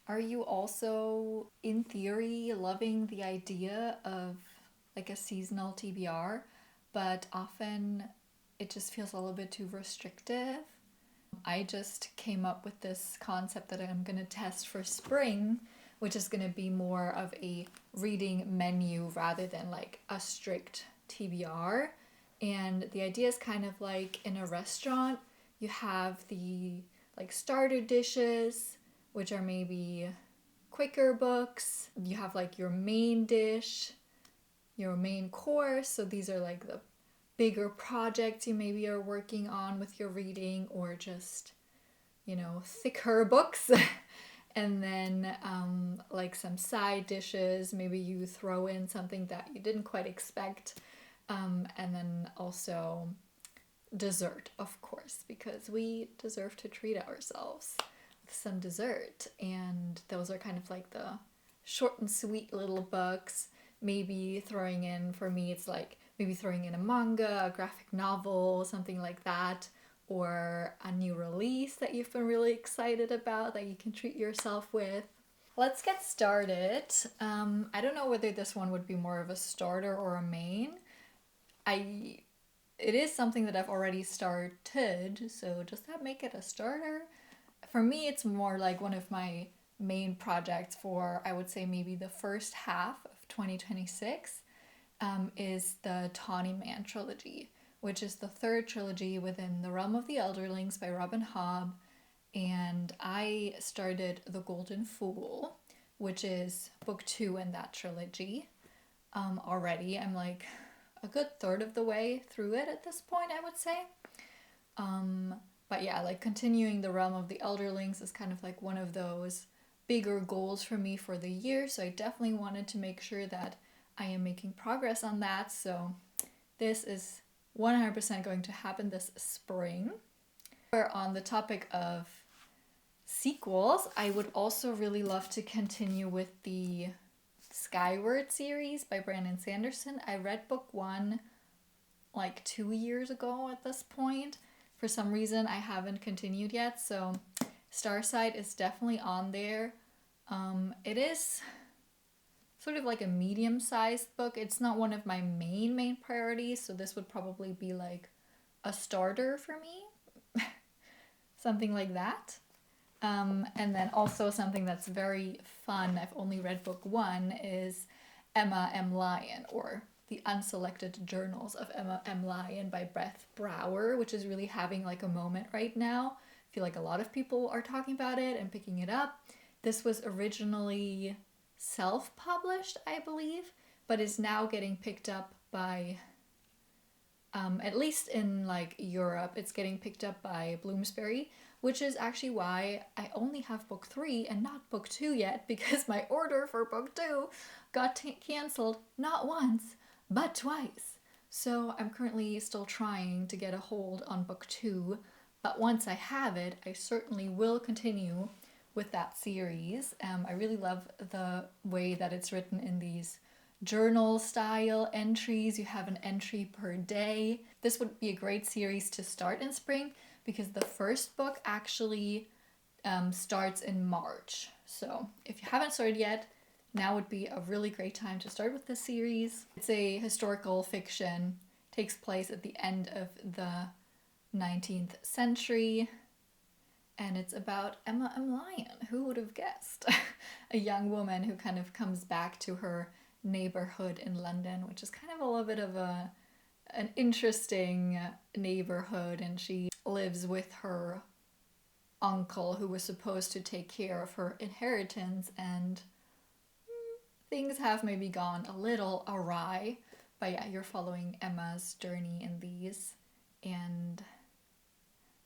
Are you also, in theory, loving the idea of like a seasonal TBR, but often it just feels a little bit too restrictive? I just came up with this concept that I'm going to test for spring, which is going to be more of a reading menu rather than like a strict TBR. And the idea is kind of like in a restaurant, you have the like starter dishes, which are maybe quicker books. You have like your main dish, your main course. So these are like the bigger projects you maybe are working on with your reading, or just, thicker books. And then like some side dishes, maybe you throw in something that you didn't quite expect. And then also dessert, of course, because we deserve to treat ourselves with some dessert. And those are kind of like the short and sweet little books. Maybe throwing in, for me, it's like maybe throwing in a manga, a graphic novel, something like that, or a new release that you've been really excited about that you can treat yourself with. Let's get started. I don't know whether this one would be more of a starter or a main. It is something that I've already started, so does that make it a starter? For me, it's more like one of my main projects for, I would say, maybe the first half of 2026, is the Tawny Man trilogy, which is the third trilogy within The Realm of the Elderlings by Robin Hobb. And I started The Golden Fool, which is book 2 in that trilogy, already. I'm like a good third of the way through it at this point, I would say. But yeah, like continuing The Realm of the Elderlings is kind of like one of those bigger goals for me for the year. So I definitely wanted to make sure that I am making progress on that. So this is 100% going to happen this spring. We're on the topic of sequels. I would also really love to continue with the Skyward series by Brandon Sanderson. I read book 1 like 2 years ago at this point. For some reason, I haven't continued yet, so Starsight is definitely on there. It is sort of like a medium-sized book. It's not one of my main priorities, so this would probably be like a starter for me. Something like that. And then also something that's very fun, I've only read book 1, is Emma M. Lyon, or The Unselected Journals of Emma M. Lyon by Beth Brower, which is really having like a moment right now. I feel like a lot of people are talking about it and picking it up. This was originally self-published, I believe, but is now getting picked up by, at least in like Europe, it's getting picked up by Bloomsbury, which is actually why I only have book 3 and not book 2 yet, because my order for book 2 got cancelled not once, but twice. So I'm currently still trying to get a hold on book 2, but once I have it, I certainly will continue with that series. I really love the way that it's written in these journal style entries. You have an entry per day. This would be a great series to start in spring, because the first book actually starts in March. So if you haven't started yet, now would be a really great time to start with this series. It's a historical fiction, takes place at the end of the 19th century, and it's about Emma M. Lyon. Who would have guessed? A young woman who kind of comes back to her neighborhood in London, which is kind of a little bit of an interesting neighborhood, and she lives with her uncle who was supposed to take care of her inheritance, and things have maybe gone a little awry. But yeah, you're following Emma's journey in these, and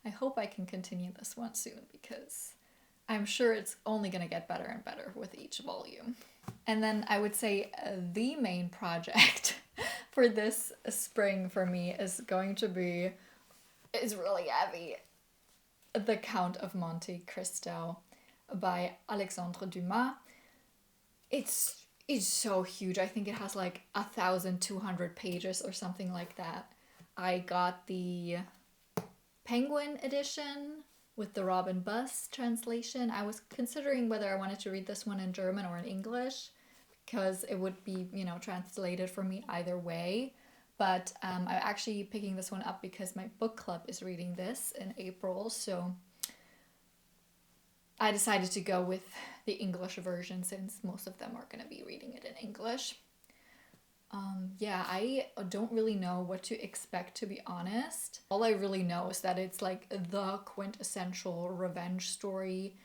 I hope I can continue this one soon, because I'm sure it's only going to get better and better with each volume. And then I would say the main project for this spring for me is really heavy, The Count of Monte Cristo by Alexandre Dumas. It's so huge. I think it has like 1,200 pages or something like that. I got the Penguin edition with the Robin Buss translation. I was considering whether I wanted to read this one in German or in English because it would be, translated for me either way. But I'm actually picking this one up because my book club is reading this in April. So I decided to go with the English version since most of them are going to be reading it in English. Yeah, I don't really know what to expect, to be honest. All I really know is that it's like the quintessential revenge story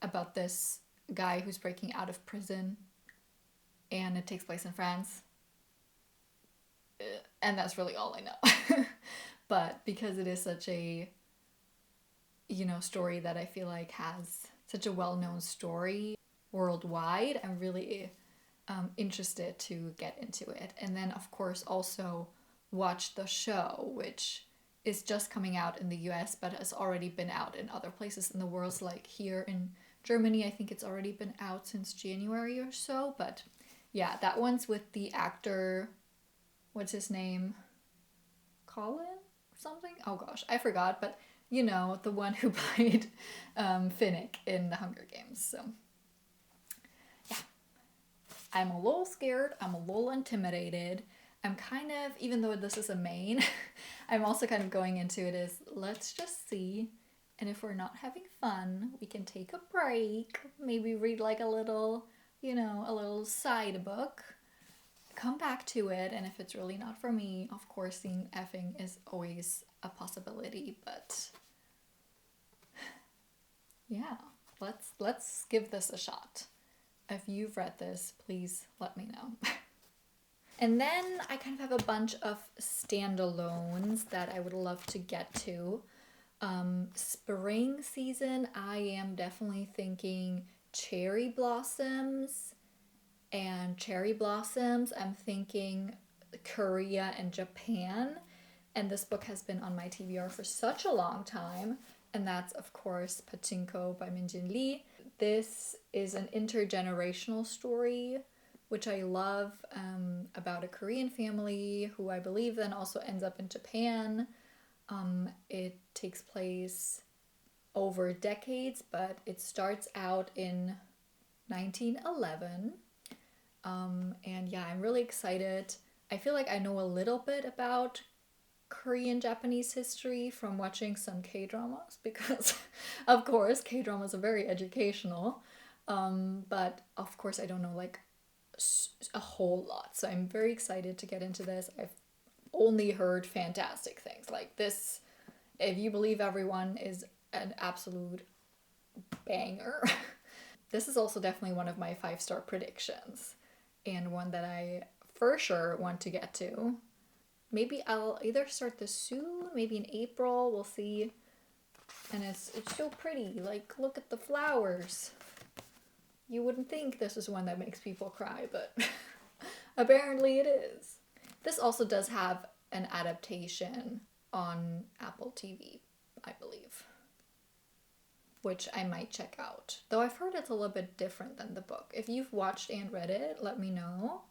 about this guy who's breaking out of prison, and it takes place in France. And that's really all I know. But because it is such a, story that I feel like has such a well-known story worldwide, I'm really interested to get into it. And then, of course, also watch the show, which is just coming out in the US but has already been out in other places in the world. Like here in Germany, I think it's already been out since January or so. But yeah, that one's with the actor, what's his name? Colin? Something? Oh gosh, I forgot. But the one who played Finnick in the Hunger Games. So yeah, I'm a little scared. I'm a little intimidated. I'm kind of, even though this is a main, I'm also kind of going into it as, let's just see. And if we're not having fun, we can take a break. Maybe read like a little, a little side book. Come back to it. And if it's really not for me, of course, seeing effing is always a possibility. But yeah, let's give this a shot. If you've read this, please let me know. And then I kind of have a bunch of standalones that I would love to get to. Spring season, I am definitely thinking cherry blossoms. And cherry blossoms, I'm thinking Korea and Japan. And this book has been on my TBR for such a long time. And that's, of course, Pachinko by Min-jin Lee. This is an intergenerational story, which I love, about a Korean family who I believe then also ends up in Japan. It takes place over decades, but it starts out in 1911. And yeah, I'm really excited. I feel like I know a little bit about Korean Japanese history from watching some K-dramas because, of course, K-dramas are very educational. But of course, I don't know like a whole lot. So I'm very excited to get into this. I've only heard fantastic things. Like this, if you believe everyone, is an absolute banger. This is also definitely one of my 5-star predictions and one that I for sure want to get to. Maybe I'll either start this soon, maybe in April, we'll see. And it's so pretty. Like, look at the flowers. You wouldn't think this is one that makes people cry, but apparently it is. This also does have an adaptation on Apple TV, I believe, which I might check out. Though I've heard it's a little bit different than the book. If you've watched and read it, let me know.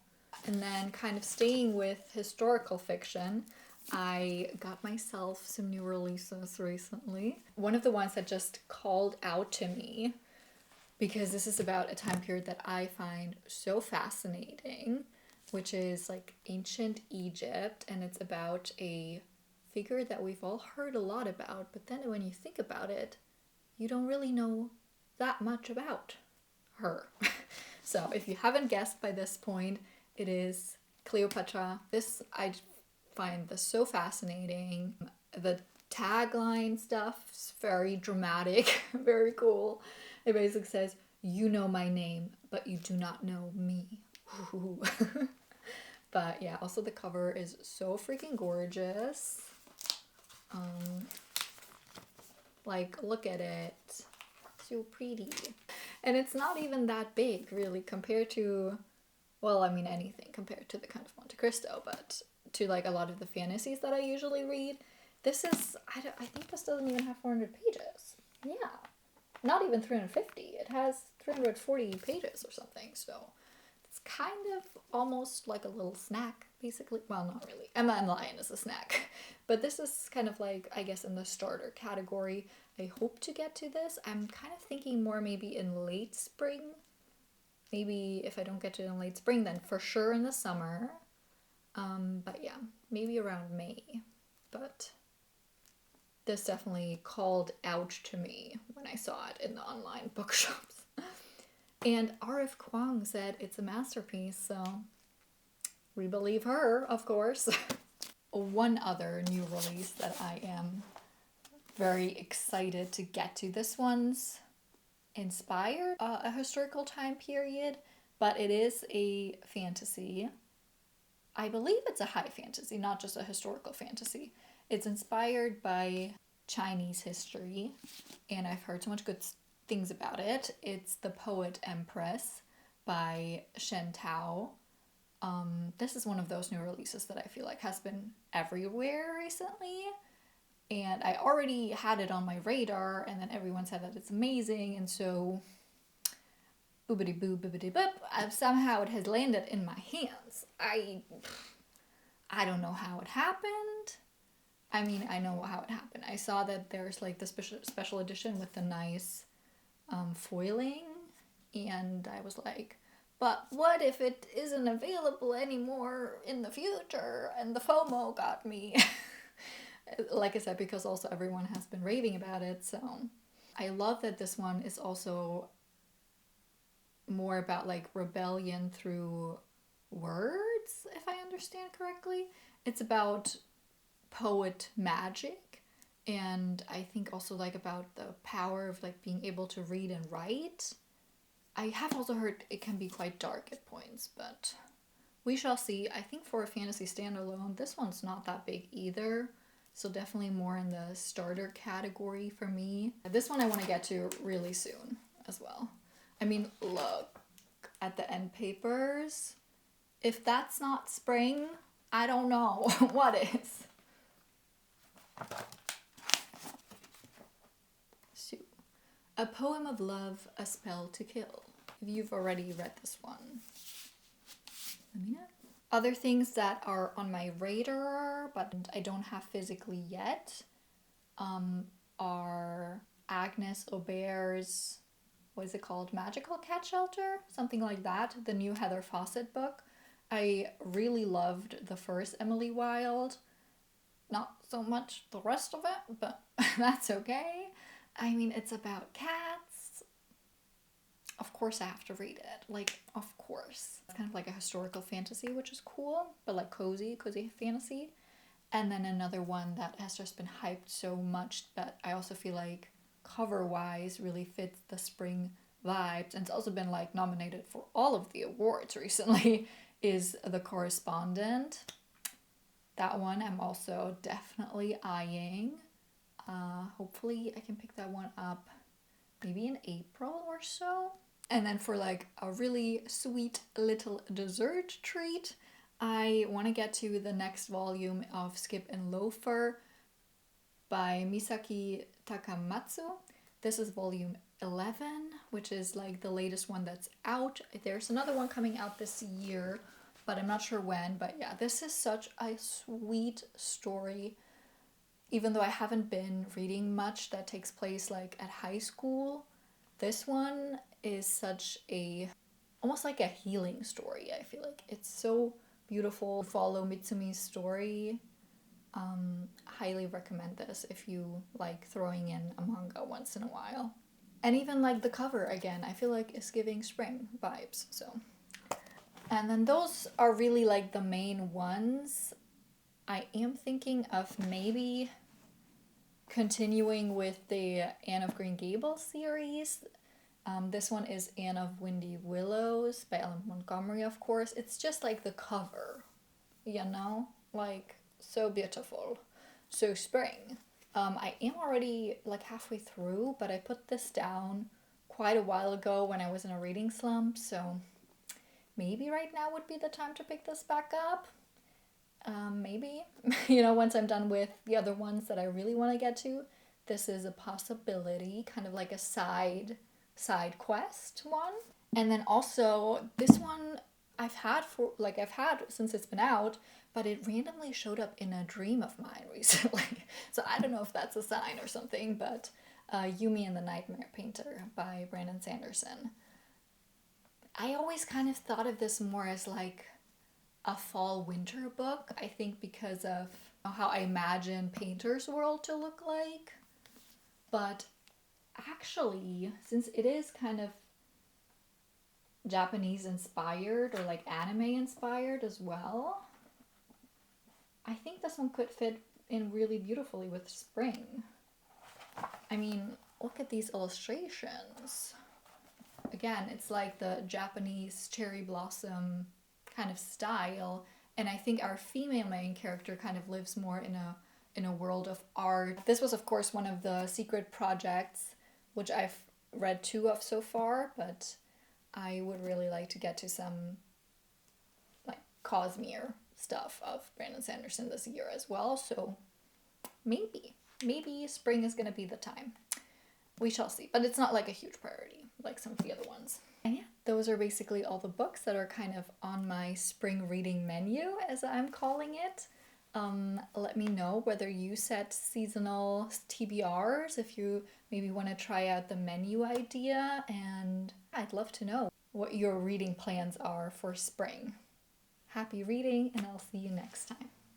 And then kind of staying with historical fiction, I got myself some new releases recently. One of the ones that just called out to me, because this is about a time period that I find so fascinating, which is like ancient Egypt, and it's about a figure that we've all heard a lot about, but then when you think about it, you don't really know that much about her. So if you haven't guessed by this point, it is Cleopatra. This, I find this so fascinating. The tagline stuff is very dramatic, very cool. It basically says, "You know my name, but you do not know me." But yeah, also the cover is so freaking gorgeous. Like, look at it. So pretty. And it's not even that big, really, compared to, well, I mean, anything compared to the Count of Monte Cristo, but to, like, a lot of the fantasies that I usually read. This is, I think this doesn't even have 400 pages. Yeah. Not even 350. It has 340 pages or something, so it's kind of almost like a little snack, basically. Well, not really. Emma and the Lion is a snack. But this is kind of like, I guess, in the starter category. I hope to get to this. I'm kind of thinking more maybe in late spring. Maybe if I don't get to it in late spring, then for sure in the summer. But yeah, maybe around May. But this definitely called out to me when I saw it in the online bookshops. And R.F. Kuang said it's a masterpiece, so we believe her, of course. One other new release that I am very excited to get to. This one's inspired a historical time period, but it is a fantasy. I believe it's a high fantasy, not just a historical fantasy. It's inspired by Chinese history, and I've heard so much good things about it. It's The Poet Empress by Shen Tao. This is one of those new releases that I feel like has been everywhere recently. And I already had it on my radar, and then everyone said that it's amazing, and so boobity boo bibbity boop, somehow it has landed in my hands. I don't know how it happened. I mean, I know how it happened. I saw that there's like the special edition with the nice foiling, and I was like, but what if it isn't available anymore in the future? And the FOMO got me. Like I said, because also everyone has been raving about it, so I love that this one is also more about like rebellion through words, if I understand correctly. It's about poet magic, and I think also like about the power of like being able to read and write. I have also heard it can be quite dark at points, but we shall see. I think for a fantasy standalone, this one's not that big either. So definitely more in the starter category for me. This one I want to get to really soon as well. I mean, look at the end papers. If that's not spring, I don't know what is. So, A Poem of Love, A Spell to Kill. If you've already read this one, let me know. Other things that are on my radar, but I don't have physically yet, are Agnes Aubert's, what is it called? Magical Cat Shelter? Something like that. The new Heather Fawcett book. I really loved the first Emily Wilde. Not so much the rest of it, but that's okay. I mean, it's about cats. Of course I have to read it. Like, of course. It's kind of like a historical fantasy, which is cool, but like cozy fantasy. And then another one that has just been hyped so much, but I also feel like cover-wise really fits the spring vibes, and it's also been like nominated for all of the awards recently, is The Correspondent. That one I'm also definitely eyeing. Hopefully I can pick that one up maybe in April or so. And then for like a really sweet little dessert treat, I want to get to the next volume of Skip and Loafer by Misaki Takamatsu. This is volume 11, which is like the latest one that's out. There's another one coming out this year, but I'm not sure when. But yeah, this is such a sweet story. Even though I haven't been reading much that takes place like at high school, this one is such a, almost like a healing story. I feel like it's so beautiful. Follow Mitsumi's story. Highly recommend this if you like throwing in a manga once in a while. And even like the cover again, I feel like it's giving spring vibes. So, and then those are really like the main ones. I am thinking of maybe continuing with the Anne of Green Gables series. This one is Anne of Windy Willows by Ellen Montgomery, of course. It's just like the cover, you know? Like, so beautiful. So spring. I am already like halfway through, but I put this down quite a while ago when I was in a reading slump, so maybe right now would be the time to pick this back up. Maybe, you know, once I'm done with the other ones that I really want to get to, this is a possibility, kind of like a side quest one. And then also this one I've had since it's been out, but it randomly showed up in a dream of mine recently. So I don't know if that's a sign or something, but Yumi and the Nightmare Painter by Brandon Sanderson. I always kind of thought of this more as like a fall winter book, I think because of how I imagine Painter's World to look like. But actually, since it is kind of Japanese inspired or like anime inspired as well, I think this one could fit in really beautifully with spring. I mean, look at these illustrations. Again, it's like the Japanese cherry blossom kind of style, and I think our female main character kind of lives more in a world of art. This was of course one of the secret projects which I've read 2 of so far, but I would really like to get to some like Cosmere stuff of Brandon Sanderson this year as well, so maybe spring is going to be the time. We shall see, but it's not like a huge priority like some of the other ones. And yeah, those are basically all the books that are kind of on my spring reading menu, as I'm calling it. Let me know whether you set seasonal TBRs, if you maybe want to try out the menu idea, and I'd love to know what your reading plans are for spring. Happy reading, and I'll see you next time.